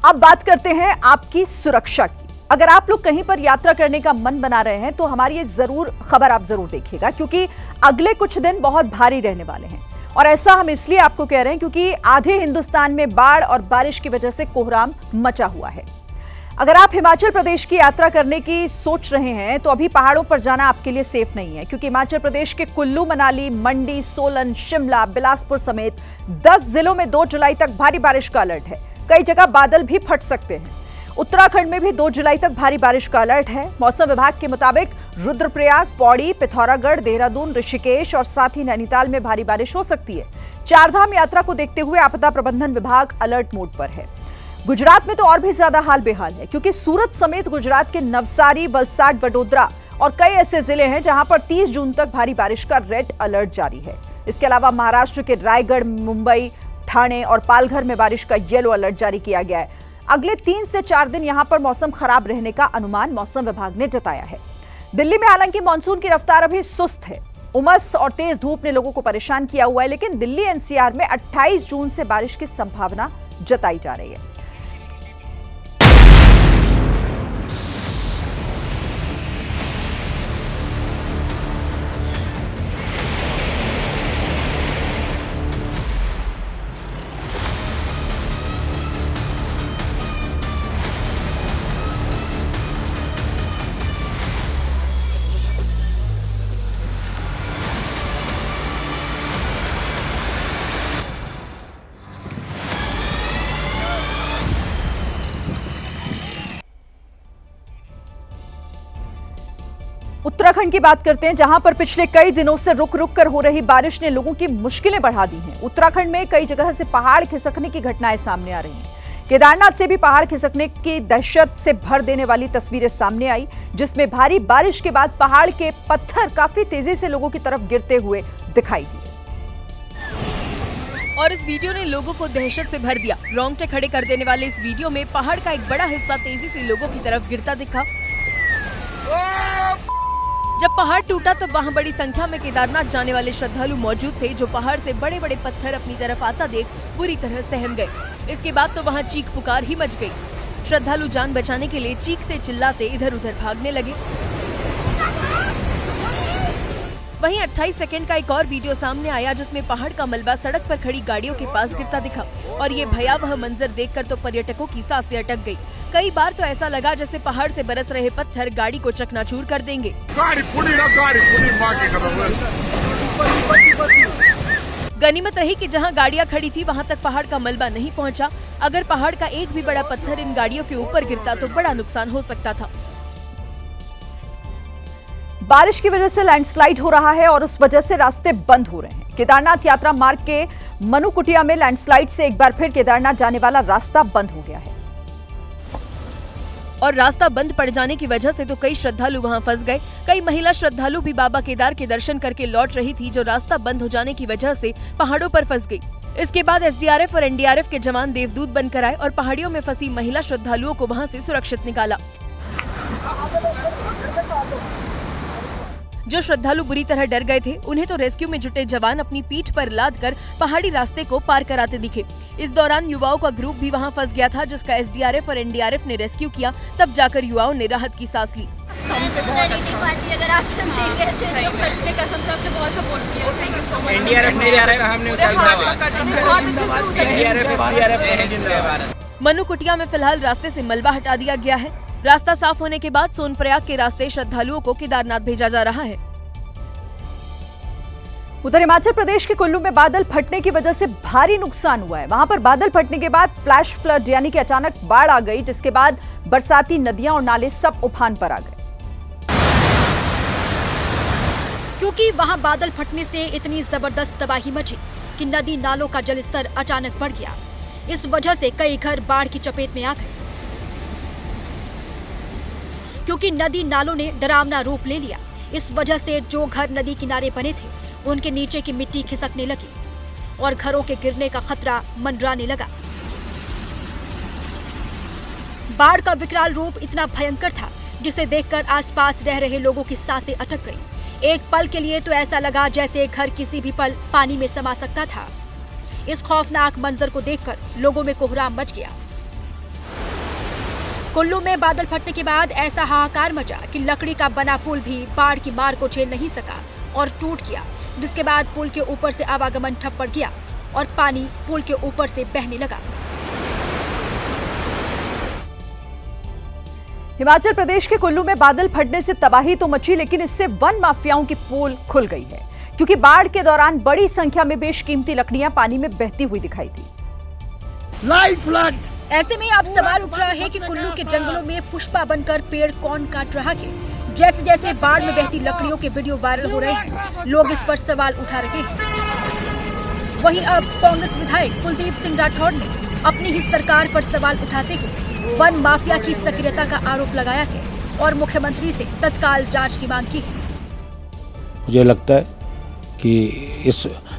अब बात करते हैं आपकी सुरक्षा की। अगर आप लोग कहीं पर यात्रा करने का मन बना रहे हैं तो हमारी ये खबर आप जरूर देखिएगा, क्योंकि अगले कुछ दिन बहुत भारी रहने वाले हैं। और ऐसा हम इसलिए आपको कह रहे हैं क्योंकि आधे हिंदुस्तान में बाढ़ और बारिश की वजह से कोहराम मचा हुआ है। अगर आप हिमाचल प्रदेश की यात्रा करने की सोच रहे हैं तो अभी पहाड़ों पर जाना आपके लिए सेफ नहीं है, क्योंकि हिमाचल प्रदेश के कुल्लू, मनाली, मंडी, सोलन, शिमला, बिलासपुर समेत 10 जिलों में 2 जुलाई तक भारी बारिश का अलर्ट है। कई जगह बादल भी फट सकते हैं। उत्तराखंड में भी 2 जुलाई तक भारी बारिश का अलर्ट है। मौसम विभाग के मुताबिक रुद्रप्रयाग, पौड़ी, पिथौरागढ़, देहरादून, ऋषिकेश और साथ ही नैनीताल में भारी बारिश हो सकती है। चारधाम यात्रा को देखते हुए आपदा प्रबंधन विभाग अलर्ट मोड पर है। गुजरात में तो और भी ज्यादा हाल बेहाल है, क्योंकि सूरत समेत गुजरात के नवसारी, वलसाड, वडोदरा और कई ऐसे जिले हैं जहां पर 30 जून तक भारी बारिश का रेड अलर्ट जारी है। इसके अलावा महाराष्ट्र के रायगढ़, मुंबई, ठाणे और पालघर में बारिश का येलो अलर्ट जारी किया गया है। अगले 3 से 4 दिन यहां पर मौसम खराब रहने का अनुमान मौसम विभाग ने जताया है। दिल्ली में हालांकि मानसून की रफ्तार अभी सुस्त है। उमस और तेज धूप ने लोगों को परेशान किया हुआ है, लेकिन दिल्ली एनसीआर में 28 जून से बारिश की संभावना जताई जा रही है। उत्तराखंड की बात करते हैं, जहां पर पिछले कई दिनों से रुक रुक कर हो रही बारिश ने लोगों की मुश्किलें बढ़ा दी हैं। उत्तराखंड में कई जगह से पहाड़ खिसकने की घटनाएं सामने आ रही हैं। केदारनाथ से भी पहाड़ खिसकने की दहशत से भर देने वाली तस्वीरें सामने आई, जिसमें भारी बारिश के बाद पहाड़ के पत्थर काफी तेजी से लोगों की तरफ गिरते हुए दिखाई दिए। और इस वीडियो ने लोगों को दहशत से भर दिया। रोंगटे खड़े कर देने वाले इस वीडियो में पहाड़ का एक बड़ा हिस्सा तेजी से लोगों की तरफ गिरता दिखा। जब पहाड़ टूटा तो वहां बड़ी संख्या में केदारनाथ जाने वाले श्रद्धालु मौजूद थे, जो पहाड़ से बड़े बड़े पत्थर अपनी तरफ आता देख बुरी तरह सहम गए। इसके बाद तो वहां चीख पुकार ही मच गई। श्रद्धालु जान बचाने के लिए चीखते चिल्लाते इधर उधर भागने लगे। वहीं 28 सेकंड का एक और वीडियो सामने आया, जिसमें पहाड़ का मलबा सड़क पर खड़ी गाड़ियों के पास गिरता दिखा। और ये भयावह मंजर देखकर तो पर्यटकों की सांसें अटक गई। कई बार तो ऐसा लगा जैसे पहाड़ से बरस रहे पत्थर गाड़ी को चकनाचूर कर देंगे। गनीमत रही कि जहां गाड़ियां खड़ी थी वहां तक पहाड़ का मलबा नहीं पहुंचा। अगर पहाड़ का एक भी बड़ा पत्थर इन गाड़ियों के ऊपर गिरता तो बड़ा नुकसान हो सकता था। बारिश की वजह से लैंडस्लाइड हो रहा है और उस वजह से रास्ते बंद हो रहे हैं। केदारनाथ यात्रा मार्ग के मनुकुटिया में लैंडस्लाइड से एक बार फिर केदारनाथ जाने वाला रास्ता बंद हो गया है। और रास्ता बंद पड़ जाने की वजह से तो कई श्रद्धालु वहां फंस गए। कई महिला श्रद्धालु भी बाबा केदार के दर्शन करके लौट रही थी, जो रास्ता बंद हो जाने की वजह से पहाड़ों पर फंस गई। इसके बाद एसडीआरएफ और एनडीआरएफ के जवान देवदूत बनकर आए और पहाड़ियों में फंसी महिला श्रद्धालुओं को वहां से सुरक्षित निकाला। जो श्रद्धालु बुरी तरह डर गए थे, उन्हें तो रेस्क्यू में जुटे जवान अपनी पीठ पर लादकर पहाड़ी रास्ते को पार कराते दिखे। इस दौरान युवाओं का ग्रुप भी वहां फंस गया था, जिसका एसडीआरएफ और एनडीआरएफ ने रेस्क्यू किया। तब जाकर युवाओं ने राहत की सांस ली। अगर आप कसम से आपने बहुत सपोर्ट किया, thank you so much. NDRF नहीं जा रहा है, हमने मनुकुटिया में फिलहाल रास्ते से मलबा हटा दिया गया है। रास्ता साफ होने के बाद सोनप्रयाग के रास्ते श्रद्धालुओं को केदारनाथ भेजा जा रहा है। उधर हिमाचल प्रदेश के कुल्लू में बादल फटने की वजह से भारी नुकसान हुआ है। वहां पर बादल फटने के बाद फ्लैश फ्लड यानी कि अचानक बाढ़ आ गई, जिसके बाद बरसाती नदियां और नाले सब उफान पर आ गए। क्योंकि वहां बादल फटने से इतनी जबरदस्त तबाही मची कि नदी नालों का जलस्तर अचानक बढ़ गया। इस वजह से कई घर बाढ़ की चपेट में आ गए, क्योंकि नदी नालों ने डरावना रूप ले लिया। इस वजह से जो घर नदी किनारे बने थे, उनके नीचे की मिट्टी खिसकने लगी और घरों के गिरने का खतरा मंडराने लगा। बाढ़ का विकराल रूप इतना भयंकर था, जिसे देखकर आसपास रह रहे लोगों की सांसें अटक गईं। एक पल के लिए तो ऐसा लगा जैसे घर किसी भी पल पानी में समा सकता था। इस खौफनाक मंजर को देखकर लोगों में कोहराम मच गया। कुल्लू में बादल फटने के बाद ऐसा हाहाकार मचा कि लकड़ी का बना पुल भी बाढ़ की मार को झेल नहीं सका और टूट गया, जिसके बाद पुल के ऊपर से आवागमन ठप पड़ गया और पानी पुल के ऊपर से बहने लगा। हिमाचल प्रदेश के कुल्लू में बादल फटने से तबाही तो मची, लेकिन इससे वन माफियाओं की पोल खुल गई है, क्योंकि बाढ़ के दौरान बड़ी संख्या में बेशकीमती लकड़ियां पानी में बहती हुई दिखाई दी। Life flood. ऐसे में अब सवाल उठ रहा है कि कुल्लू के जंगलों में पुष्पा बनकर पेड़ कौन काट रहा है। जैसे जैसे बाढ़ में बहती लकड़ियों के वीडियो वायरल हो रहे हैं, लोग इस पर सवाल उठा रहे हैं। वहीं अब कांग्रेस विधायक कुलदीप सिंह राठौड़ ने अपनी ही सरकार पर सवाल उठाते हुए वन माफिया की सक्रियता का आरोप लगाया है और मुख्यमंत्री से तत्काल जांच की मांग की है। मुझे लगता है कि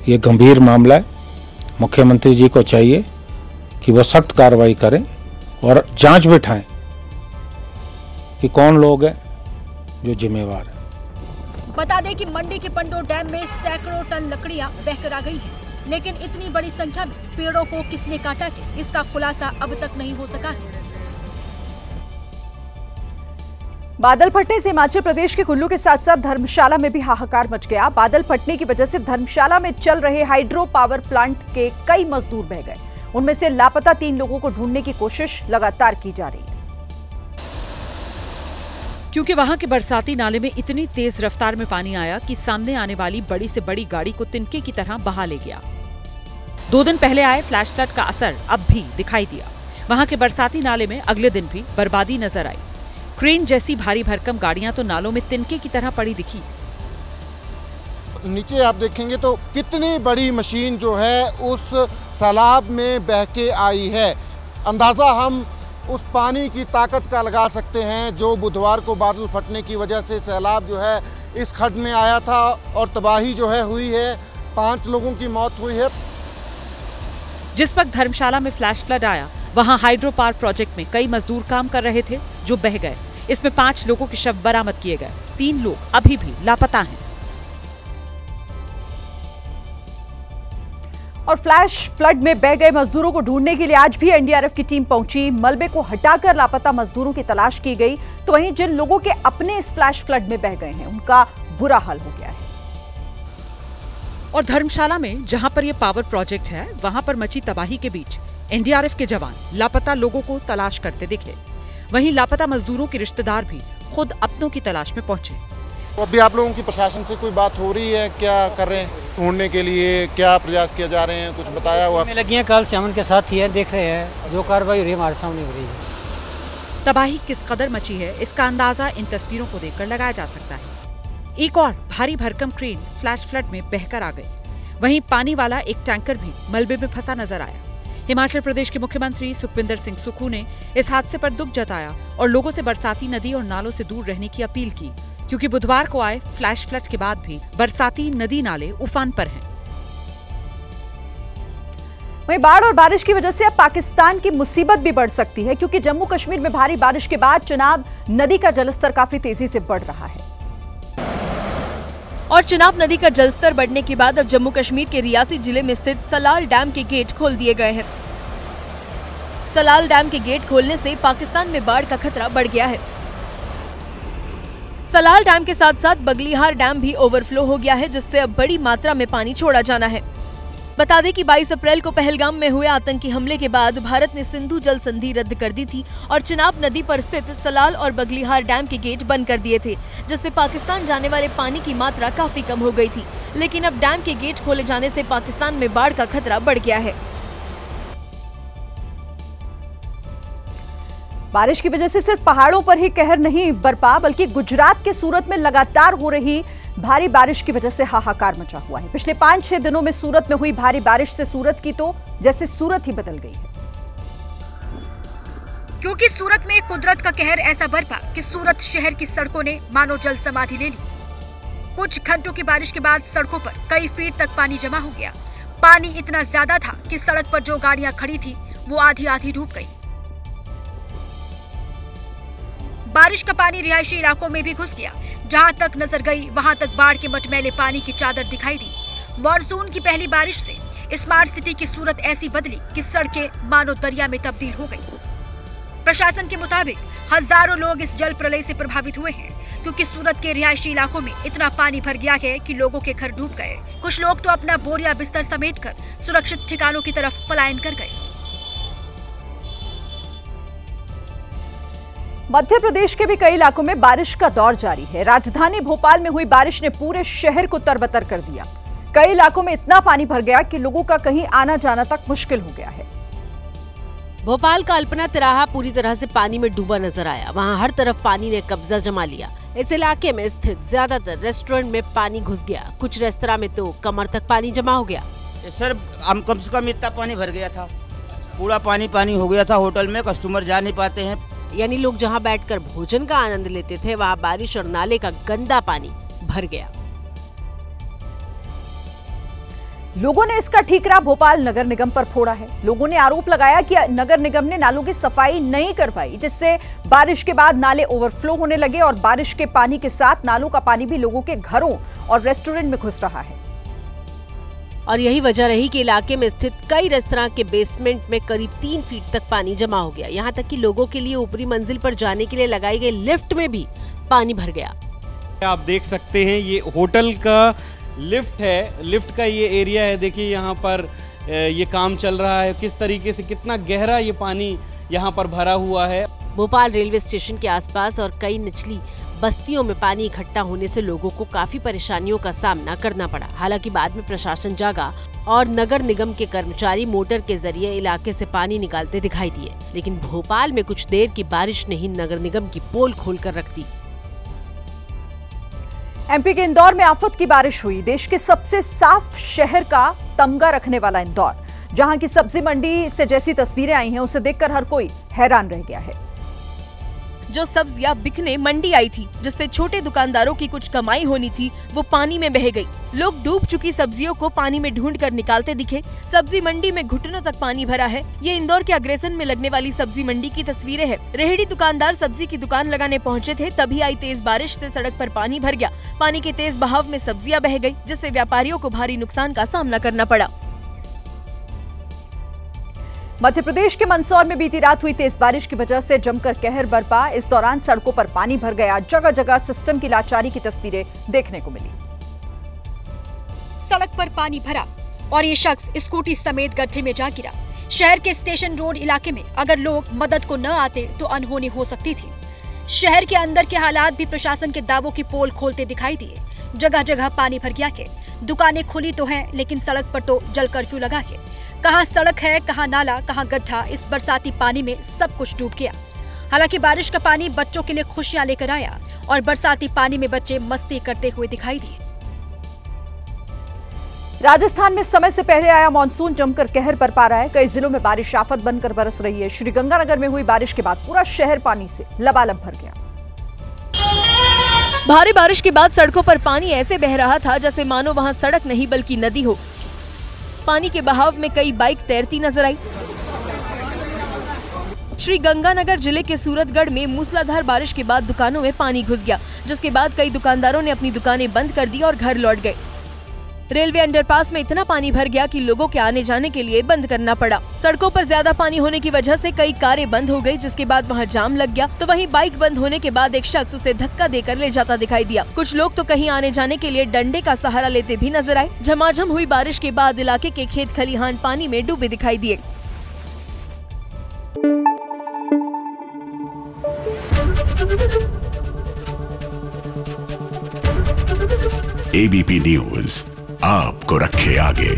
ये गंभीर मामला है। मुख्यमंत्री जी को चाहिए कि वो सख्त कार्रवाई करें और जांच बिठाएं कि कौन लोग हैं जो जिम्मेवार है। बता दें कि मंडी के पंडो डैम में सैकड़ों टन लकड़ियां बहकर आ गई हैं, लेकिन इतनी बड़ी संख्या में पेड़ों को किसने काटा है, इसका खुलासा अब तक नहीं हो सका है। बादल फटने से हिमाचल प्रदेश के कुल्लू के साथ साथ धर्मशाला में भी हाहाकार मच गया। बादल फटने की वजह से धर्मशाला में चल रहे हाइड्रो पावर प्लांट के कई मजदूर बह गए। उनमें से लापता 3 लोगों को ढूंढने की कोशिश लगातार की जा रही है, क्योंकि वहां के बरसाती नाले में इतनी तेज रफ्तार में पानी आया कि सामने आने वाली बड़ी से बड़ी गाड़ी को तिनके की तरह बहा ले गया। 2 दिन पहले आए फ्लैश फ्लड का असर अब भी दिखाई दिया। वहां के बरसाती नाले में अगले दिन भी बर्बादी नजर आई। क्रेन जैसी भारी भरकम गाड़ियां तो नालों में तिनके की तरह पड़ी दिखी। नीचे आप देखेंगे तो कितनी बड़ी मशीन जो है उस सैलाब में बह के आई है। अंदाज़ा हम उस पानी की ताकत का लगा सकते हैं जो बुधवार को बादल फटने की वजह से सैलाब जो है इस खड्ड में आया था और तबाही जो है हुई है। 5 लोगों की मौत हुई है। जिस वक्त धर्मशाला में फ्लैश फ्लड आया, वहां हाइड्रो पावर प्रोजेक्ट में कई मजदूर काम कर रहे थे जो बह गए। इसमें 5 लोगों के शव बरामद किए गए। 3 लोग अभी भी लापता हैं। और फ्लैश फ्लड में बह गए मजदूरों को ढूंढने के लिए आज भी एनडीआरएफ की टीम पहुंची। मलबे को हटाकर लापता मजदूरों की तलाश की गई। तो वहीं जिन लोगों के अपने इस फ्लैश फ्लड में बह गए हैं, उनका बुरा हाल हो गया है। और धर्मशाला में जहां पर यह पावर प्रोजेक्ट है, वहां पर मची तबाही के बीच एनडीआरएफ के जवान लापता लोगों को तलाश करते दिखे। वहीं लापता मजदूरों के रिश्तेदार भी खुद अपनों की तलाश में पहुंचे। अभी आप लोगों की प्रशासन से कोई बात हो रही है? क्या कर रहे हैं ढूंढने के लिए? क्या प्रयास किए जा रहे हैं? कुछ बताया हुआ? लगी हैं, कल से हम उनके साथ ही हैं, देख रहे हैं जो कार्रवाई हो रही है हमारे सामने हो रही है। तबाही किस कदर मची है, इसका अंदाजा इन तस्वीरों को देखकर लगाया जा सकता है। एक और भारी भरकम क्रेन फ्लैश फ्लड में बहकर आ गई। वहीं पानी वाला एक टैंकर भी मलबे में फंसा नजर आया। हिमाचल प्रदेश के मुख्यमंत्री सुखविंदर सिंह सुक्खू ने इस हादसे पर दुख जताया और लोगों से बरसाती नदी और नालों से दूर रहने की अपील की, क्योंकि बुधवार को आए फ्लैश फ्लड के बाद भी बरसाती नदी नाले उफान पर हैं। वहीं बाढ़ और बारिश की वजह से अब पाकिस्तान की मुसीबत भी बढ़ सकती है, क्योंकि जम्मू कश्मीर में भारी बारिश के बाद चिनाब नदी का जलस्तर काफी तेजी से बढ़ रहा है। और चिनाब नदी का जलस्तर बढ़ने के बाद अब जम्मू कश्मीर के रियासी जिले में स्थित सलाल डैम के गेट खोल दिए गए हैं। सलाल डैम के गेट खोलने से पाकिस्तान में बाढ़ का खतरा बढ़ गया है। सलाल डैम के साथ साथ बगलीहार डैम भी ओवरफ्लो हो गया है, जिससे अब बड़ी मात्रा में पानी छोड़ा जाना है। बता दें कि 22 अप्रैल को पहलगाम में हुए आतंकी हमले के बाद भारत ने सिंधु जल संधि रद्द कर दी थी और चिनाब नदी पर स्थित सलाल और बगलीहार डैम के गेट बंद कर दिए थे, जिससे पाकिस्तान जाने वाले पानी की मात्रा काफी कम हो गई थी। लेकिन अब डैम के गेट खोले जाने से पाकिस्तान में बाढ़ का खतरा बढ़ गया है। बारिश की वजह से सिर्फ पहाड़ों पर ही कहर नहीं बरपा, बल्कि गुजरात के सूरत में लगातार हो रही भारी बारिश की वजह से हाहाकार मचा हुआ है। पिछले 5-6 दिनों में सूरत में हुई भारी बारिश से सूरत की तो जैसे सूरत ही बदल गई है, क्योंकि सूरत में कुदरत का कहर ऐसा बरपा कि सूरत शहर की सड़कों ने मानो जल समाधि ले ली। कुछ घंटों की बारिश के बाद सड़कों पर कई फीट तक पानी जमा हो गया। पानी इतना ज्यादा था कि सड़क पर जो गाड़ियां खड़ी थी वो आधी आधी डूब गई। बारिश का पानी रिहायशी इलाकों में भी घुस गया। जहां तक नजर गई वहां तक बाढ़ के मटमैले पानी की चादर दिखाई दी। मॉनसून की पहली बारिश से स्मार्ट सिटी की सूरत ऐसी बदली कि सड़कें मानो दरिया में तब्दील हो गई। प्रशासन के मुताबिक हजारों लोग इस जल प्रलय से प्रभावित हुए हैं, क्योंकि सूरत के रिहायशी इलाकों में इतना पानी भर गया है कि लोगों के घर डूब गए। कुछ लोग तो अपना बोरिया बिस्तर समेटकर सुरक्षित ठिकानों की तरफ पलायन कर गए। मध्य प्रदेश के भी कई इलाकों में बारिश का दौर जारी है। राजधानी भोपाल में हुई बारिश ने पूरे शहर को तरबतर कर दिया। कई इलाकों में इतना पानी भर गया कि लोगों का कहीं आना जाना तक मुश्किल हो गया है। भोपाल का अल्पना तिराहा पूरी तरह से पानी में डूबा नजर आया। वहां हर तरफ पानी ने कब्जा जमा लिया। इस इलाके में स्थित ज्यादातर रेस्टोरेंट में पानी घुस गया। कुछ रेस्तरां में तो कमर तक पानी जमा हो गया। सर हम कम से कम इतना पानी भर गया था, पूरा पानी हो गया था। होटल में कस्टमर जा नहीं पाते हैं। यानी लोग जहां बैठकर भोजन का आनंद लेते थे, वहां बारिश और नाले का गंदा पानी भर गया। लोगों ने इसका ठीकरा भोपाल नगर निगम पर फोड़ा है। लोगों ने आरोप लगाया कि नगर निगम ने नालों की सफाई नहीं कर पाई, जिससे बारिश के बाद नाले ओवरफ्लो होने लगे और बारिश के पानी के साथ नालों का पानी भी लोगों के घरों और रेस्टोरेंट में घुस रहा है। और यही वजह रही कि इलाके में स्थित कई रेस्तरां के बेसमेंट में करीब 3 फीट तक पानी जमा हो गया। यहाँ तक कि लोगों के लिए ऊपरी मंजिल पर जाने के लिए लगाई गई लिफ्ट में भी पानी भर गया। आप देख सकते हैं ये होटल का लिफ्ट है, लिफ्ट का ये एरिया है। देखिए यहाँ पर ये काम चल रहा है, किस तरीके से कितना गहरा ये पानी यहाँ पर भरा हुआ है। भोपाल रेलवे स्टेशन के आसपास और कई निचली बस्तियों में पानी इकट्ठा होने से लोगों को काफी परेशानियों का सामना करना पड़ा। हालांकि बाद में प्रशासन जागा और नगर निगम के कर्मचारी मोटर के जरिए इलाके से पानी निकालते दिखाई दिए। लेकिन भोपाल में कुछ देर की बारिश ने ही नगर निगम की पोल खोलकर रख दी। एमपी के इंदौर में आफत की बारिश हुई। देश के सबसे साफ शहर का तमगा रखने वाला इंदौर, जहां की सब्जी मंडी से जैसी तस्वीरें आई हैं, उसे देखकर हर कोई हैरान रह गया है। जो सब्जियां बिकने मंडी आई थी, जिससे छोटे दुकानदारों की कुछ कमाई होनी थी, वो पानी में बह गई। लोग डूब चुकी सब्जियों को पानी में ढूंढकर निकालते दिखे। सब्जी मंडी में घुटनों तक पानी भरा है। ये इंदौर के अग्रसेन में लगने वाली सब्जी मंडी की तस्वीरें हैं। रेहड़ी दुकानदार सब्जी की दुकान लगाने पहुंचे थे, तभी आई तेज बारिश से सड़क पर पानी भर गया। पानी के तेज बहाव में सब्जियां बह गई, जिससे व्यापारियों को भारी नुकसान का सामना करना पड़ा। मध्य प्रदेश के मंदसौर में बीती रात हुई तेज बारिश की वजह से जमकर कहर बरपा। इस दौरान सड़कों पर पानी भर गया। जगह जगह सिस्टम की लाचारी की तस्वीरें देखने को मिली। सड़क पर पानी भरा और ये शख्स स्कूटी समेत गड्ढे में जा गिरा। शहर के स्टेशन रोड इलाके में अगर लोग मदद को न आते तो अनहोनी हो सकती थी। शहर के अंदर के हालात भी प्रशासन के दावों की पोल खोलते दिखाई दिए। जगह जगह पानी भर गया है। दुकानें खुली तो हैं, लेकिन सड़क पर तो जल कर्फ्यू लगा है। कहाँ सड़क है, कहाँ नाला, कहाँ गड्ढा, इस बरसाती पानी में सब कुछ डूब गया। हालांकि बारिश का पानी बच्चों के लिए खुशियां लेकर आया और बरसाती पानी में बच्चे मस्ती करते हुए दिखाई दिए। राजस्थान में समय से पहले आया मानसून जमकर कहर बरपा रहा है। कई जिलों में बारिश आफत बनकर बरस रही है। श्रीगंगानगर में हुई बारिश के बाद पूरा शहर पानी से लबालब भर गया। भारी बारिश के बाद सड़कों पर पानी ऐसे बह रहा था जैसे मानो वहां सड़क नहीं बल्कि नदी हो। पानी के बहाव में कई बाइक तैरती नजर आई। श्रीगंगानगर जिले के सूरतगढ़ में मूसलाधार बारिश के बाद दुकानों में पानी घुस गया, जिसके बाद कई दुकानदारों ने अपनी दुकानें बंद कर दी और घर लौट गए। रेलवे अंडरपास में इतना पानी भर गया कि लोगों के आने जाने के लिए बंद करना पड़ा। सड़कों पर ज्यादा पानी होने की वजह से कई कारें बंद हो गई, जिसके बाद वहां जाम लग गया। तो वहीं बाइक बंद होने के बाद एक शख्स उसे धक्का देकर ले जाता दिखाई दिया। कुछ लोग तो कहीं आने जाने के लिए डंडे का सहारा लेते भी नजर आए। झमाझम हुई बारिश के बाद इलाके के खेत खलिहान पानी में डूबे दिखाई दिए। ABP न्यूज आपको रखे आगे।